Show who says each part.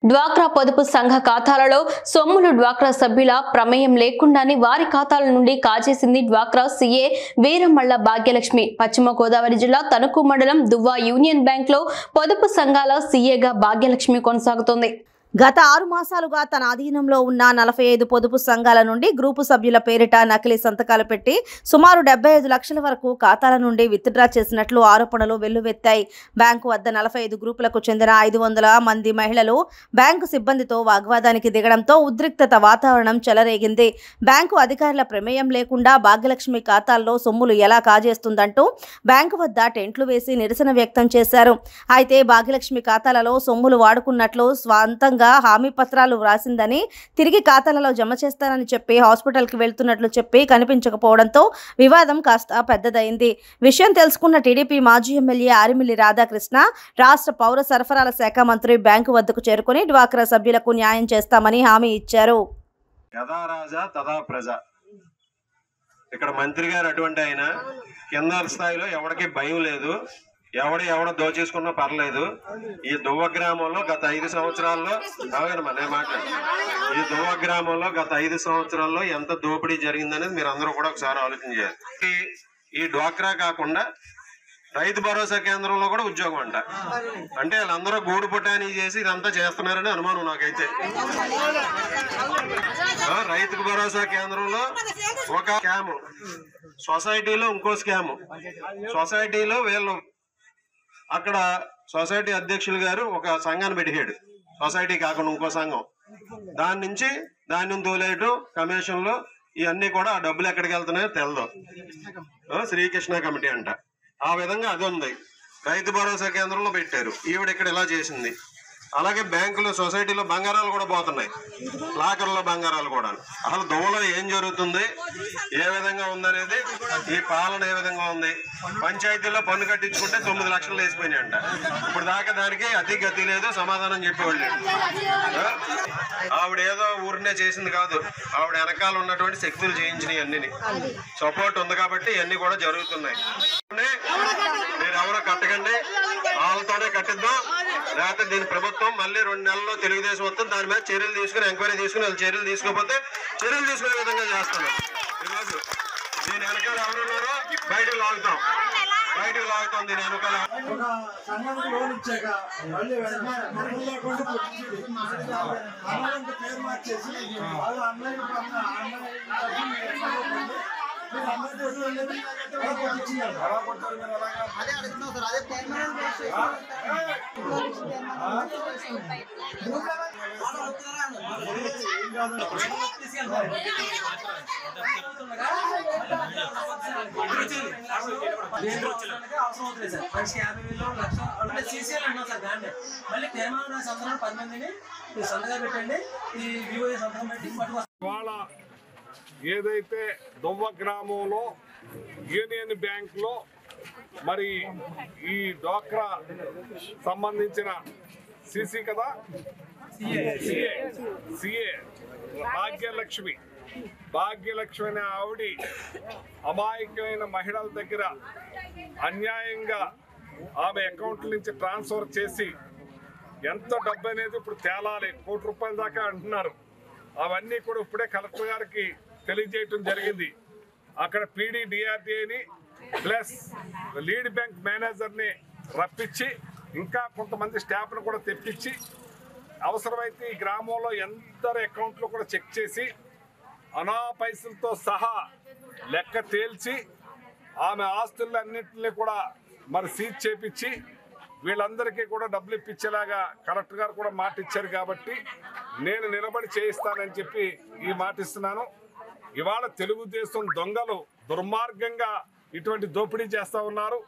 Speaker 1: డ్వాక్రా పొదుపు సంఘ ఖాతాలలో సొమ్ములు డ్వాక్రా సభ్యుల ప్రమేయం లేకుండానే వారి ఖాతాల నుండి కాజేసింది డ్వాక్రా సీఏ వీరమల్ల భాగ్యలక్ష్మి. పశ్చిమ గోదావరి జిల్లా తణుకు మండలం దువ్వా యూనియన్ బ్యాంక్ లో పొదుపు సంఘాల సీఏగా భాగ్యలక్ష్మి కొనసాగుతోంది.
Speaker 2: గత 6 మాసాలుగా తన అధీనంలో ఉన్న 45 పొదుపు సంఘాల నుండి గ్రూపు సభ్యుల పేరిట నకిలీ సంతకాలు పెట్టి సుమారు 75 లక్షల వరకు ఖాతాల నుండి విత్డ్రా చేసినట్లు ఆరోపణలు వెల్లువెత్తాయి. బ్యాంకు వద్ద 45 గ్రూపులకు చెందిన 500 మంది మహిళలు బ్యాంకు సిబ్బందితో వాగ్వాదానికి దిగడంతో ఉద్రిక్తత వాతావరణం చెలరేగింది. బ్యాంకు అధికారుల ప్రమేయం లేకుండా భాగ్యలక్ష్మి ఖాతాల్లో సొమ్ములు ఎలా కాజేస్తుందంటూ బ్యాంకు వద్ద టెంట్లు వేసి నిరసన వ్యక్తం చేశారు. అయితే భాగ్యలక్ష్మి ఖాతాలలో సొమ్ములు వాడుకున్నట్లు స్వంతంగా హామీ పత్రాలు వ్రాసిందని, తిరిగి ఖాతాలలో జమ చేస్తానని చెప్పి హాస్పిటల్కి వెళ్తున్నట్లు చెప్పి కనిపించకపోవడంతో వివాదం కాస్త పెద్దదైంది. విషయం తెలుసుకున్న టీడీపీ మాజీ ఎమ్మెల్యే ఆరిమిల్లి రాధాకృష్ణ రాష్ట్ర పౌర సరఫరాల శాఖ మంత్రి బ్యాంకు వద్దకు చేరుకుని డ్వాక్రా సభ్యులకు న్యాయం చేస్తామని హామీ ఇచ్చారు.
Speaker 3: ఇక్కడ మంత్రి గారు అటువంటి ఆయన కింద స్థాయిలో ఎవరికి భయం లేదు, ఎవడ దోచేసుకున్నా పర్లేదు. ఈ దువ్వ గ్రామంలో గత 5 సంవత్సరాల్లో ఈ దువ్వ గ్రామంలో గత 5 సంవత్సరాల్లో ఎంత దోపిడీ జరిగిందనేది మీరు అందరూ కూడా ఒకసారి ఆలోచన చేయాలి. ఈ డ్వాక్రా కాకుండా రైతు భరోసా కేంద్రంలో కూడా ఉద్యోగం అంట. అంటే వాళ్ళందరూ గూడు పుటాని చేసి ఇదంతా చేస్తున్నారని అనుమానం నాకైతే. రైతు భరోసా కేంద్రంలో ఒక స్కాము, సొసైటీలో ఇంకో స్కాము. సొసైటీలో వీళ్ళు అక్కడ సొసైటీ అధ్యక్షులు గారు ఒక సంఘాన్ని పెట్టాడు, సొసైటీ కాకుండా ఇంకో సంఘం. దాని నుంచి ధాన్యం తోలేటు కమిషన్లో ఇవన్నీ కూడా ఆ డబ్బులు ఎక్కడికి వెళ్తున్నాయో తెలదు. శ్రీకృష్ణ కమిటీ అంట. ఆ విధంగా అది ఉంది. రైతు భరోసా కేంద్రంలో పెట్టారు, ఈవిడ ఇక్కడ ఇలా చేసింది. అలాగే బ్యాంకులో సొసైటీలో బంగారాలు కూడా పోతున్నాయి, లాకర్లో బంగారాలు కూడా. అసలు దువ్వలో ఏం జరుగుతుంది, ఏ విధంగా ఉందనేది, ఈ పాలన ఏ విధంగా ఉంది. పంచాయతీలో పన్ను కట్టించుకుంటే 9 లక్షలు వేసిపోయినాయి అంట. ఇప్పుడు దాకా దానికి అతి గతి లేదు, సమాధానం చెప్పేవాళ్ళు. ఆవిడ ఏదో ఊరినే చేసింది కాదు, ఆవిడ వెనకాల ఉన్నటువంటి శక్తులు చేయించినాయి. అన్నిని సపోర్ట్ ఉంది కాబట్టి ఇవన్నీ కూడా జరుగుతున్నాయి. మీరు ఎవరో కట్టకండి, వాళ్ళతోనే కట్టిద్దాం. లేకపోతే దీని ప్రభుత్వం మళ్ళీ 2 నెలల్లో తెలుగుదేశం వస్తుంది, దాని మీద చర్యలు తీసుకుని ఎంక్వైరీ తీసుకుని వాళ్ళు చర్యలు తీసుకోకపోతే చర్యలు తీసుకునే విధంగా చేస్తున్నాం. ఈరోజు దీని వెనకాల ఎవరున్నారో బయటకు లాగుతాం దీని వెనకాల.
Speaker 4: ఏదైతే దువ్వ గ్రామంలో యూనియన్ బ్యాంక్ లో మరి ఈ డ్వాక్రా సంబంధించిన సిసి కదా సిఏ భాగ్యలక్ష్మి అనే ఆవిడి అమాయకమైన మహిళల దగ్గర అన్యాయంగా ఆమె అకౌంట్ల నుంచి ట్రాన్స్ఫర్ చేసి ఎంత డబ్బు అనేది ఇప్పుడు తేలాలి, ₹1 కోటి దాకా అంటున్నారు. అవన్నీ కూడా ఇప్పుడే కలెక్టర్ గారికి తెలియజేయటం జరిగింది. అక్కడ పీడీ డిఆర్డీని ప్లస్ లీడ్ బ్యాంక్ మేనేజర్ని రప్పించి ఇంకా కొంతమంది స్టాఫ్ను కూడా తెప్పించి అవసరమైతే ఈ గ్రామంలో ఎందరి అకౌంట్లు కూడా చెక్ చేసి అనా పైసలతో సహా లెక్క తేల్చి ఆమె ఆస్తులన్నింటినీ కూడా మరి సీజ్ చేపించి వీళ్ళందరికీ కూడా డబ్బులు ఇప్పించేలాగా కలెక్టర్ గారు కూడా మాట ఇచ్చారు. కాబట్టి నేను నిలబడి చేయిస్తానని చెప్పి ఈ మాట ఇస్తున్నాను. ఇవాళ తెలుగుదేశం దొంగలు దుర్మార్గంగా ఇటువంటి దోపిడీ చేస్తూ ఉన్నారు.